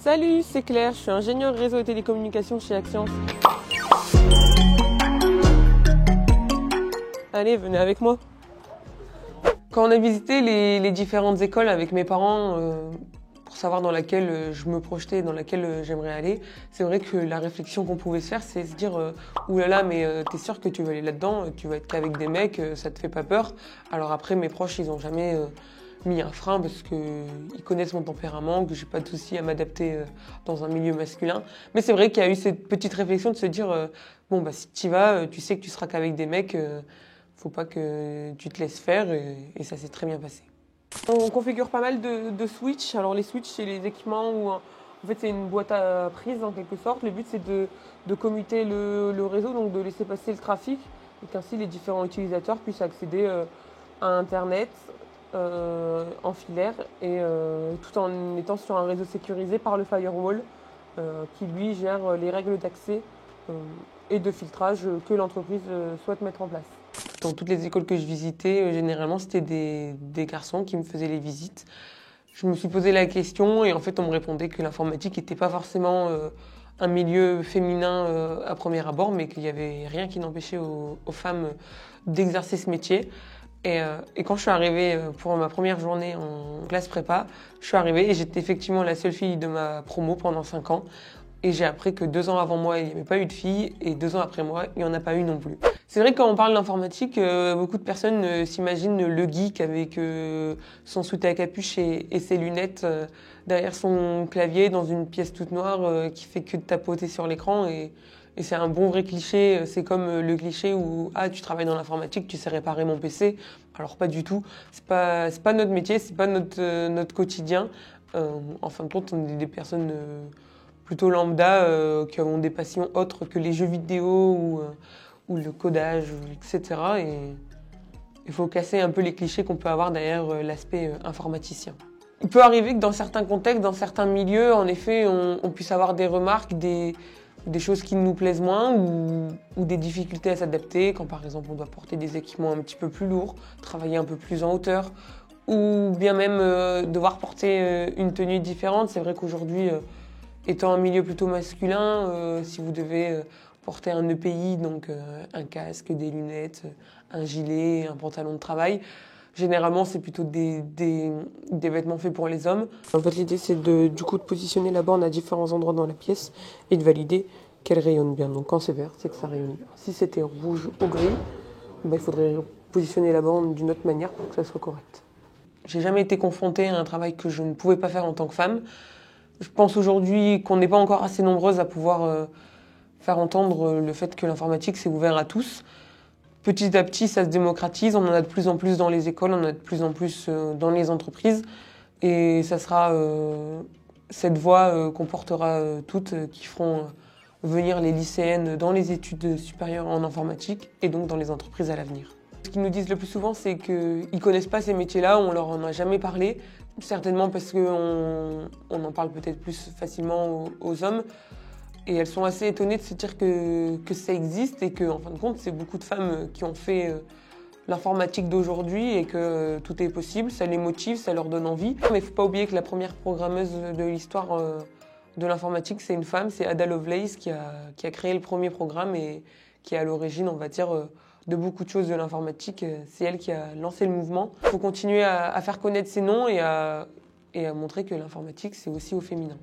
Salut, c'est Claire, je suis ingénieure réseau et télécommunications chez Axience. Allez, venez avec moi. Quand on a visité les différentes écoles avec mes parents pour savoir dans laquelle je me projetais, dans laquelle j'aimerais aller, c'est vrai que la réflexion qu'on pouvait se faire, c'est se dire oulala, mais t'es sûr que tu vas aller là-dedans, tu vas être qu'avec des mecs, ça te fait pas peur. Alors après, mes proches, ils ont jamais mis un frein parce qu'ils connaissent mon tempérament, que j'ai pas de souci à m'adapter dans un milieu masculin. Mais c'est vrai qu'il y a eu cette petite réflexion de se dire bon bah si tu y vas, tu sais que tu seras qu'avec des mecs, faut pas que tu te laisses faire et ça s'est très bien passé. On configure pas mal de switches. Alors les switches, c'est les équipements où en fait c'est une boîte à prise en quelque sorte. Le but c'est de commuter le réseau, donc de laisser passer le trafic et qu'ainsi les différents utilisateurs puissent accéder à Internet en filaire et tout en étant sur un réseau sécurisé par le firewall qui lui gère les règles d'accès et de filtrage que l'entreprise souhaite mettre en place. Dans toutes les écoles que je visitais, généralement, c'était des garçons qui me faisaient les visites. Je me suis posé la question et en fait, on me répondait que l'informatique n'était pas forcément un milieu féminin à premier abord, mais qu'il n'y avait rien qui n'empêchait aux femmes d'exercer ce métier. Et quand je suis arrivée pour ma première journée en classe prépa, je suis arrivée et j'étais effectivement la seule fille de ma promo pendant 5 ans. Et j'ai appris que 2 ans avant moi, il n'y avait pas eu de filles, et 2 ans après moi, il n'y en a pas eu non plus. C'est vrai que quand on parle d'informatique, beaucoup de personnes s'imaginent le geek avec son sweat à capuche et ses lunettes derrière son clavier dans une pièce toute noire qui fait que de tapoter sur l'écran. Et c'est un bon vrai cliché. C'est comme le cliché où tu travailles dans l'informatique, tu sais réparer mon PC. Alors pas du tout. C'est pas notre métier, c'est pas notre quotidien. En fin de compte, on est des personnes plutôt lambda qui ont des passions autres que les jeux vidéo ou le codage, etc. Et il faut casser un peu les clichés qu'on peut avoir derrière l'aspect informaticien. Il peut arriver que dans certains contextes, dans certains milieux, en effet, on puisse avoir des remarques, des choses qui nous plaisent moins ou des difficultés à s'adapter, quand par exemple on doit porter des équipements un petit peu plus lourds, travailler un peu plus en hauteur, ou bien même devoir porter une tenue différente. C'est vrai qu'aujourd'hui, étant un milieu plutôt masculin, si vous devez porter un EPI, donc un casque, des lunettes, un gilet, un pantalon de travail, généralement c'est plutôt des vêtements faits pour les hommes. En fait l'idée c'est de positionner la borne à différents endroits dans la pièce et de valider qu'elle rayonne bien. Donc quand c'est vert, c'est que ça rayonne bien. Si c'était rouge ou gris, il faudrait positionner la borne d'une autre manière pour que ça soit correct. J'ai jamais été confrontée à un travail que je ne pouvais pas faire en tant que femme. Je pense aujourd'hui qu'on n'est pas encore assez nombreuses à pouvoir faire entendre le fait que l'informatique c'est ouvert à tous. Petit à petit, ça se démocratise, on en a de plus en plus dans les écoles, on en a de plus en plus dans les entreprises. Et ça sera cette voie qu'on portera toutes qui feront venir les lycéennes dans les études supérieures en informatique et donc dans les entreprises à l'avenir. Ce qu'ils nous disent le plus souvent, c'est qu'ils ne connaissent pas ces métiers-là, on leur en a jamais parlé. Certainement parce qu'on en parle peut-être plus facilement aux hommes. Et elles sont assez étonnées de se dire que ça existe et qu'en fin de compte, c'est beaucoup de femmes qui ont fait l'informatique d'aujourd'hui et que tout est possible. Ça les motive, ça leur donne envie. Mais il ne faut pas oublier que la première programmeuse de l'histoire de l'informatique, c'est une femme, c'est Ada Lovelace qui a créé le premier programme et qui est à l'origine, on va dire, de beaucoup de choses de l'informatique. C'est elle qui a lancé le mouvement. Il faut continuer à faire connaître ces noms et à montrer que l'informatique, c'est aussi au féminin.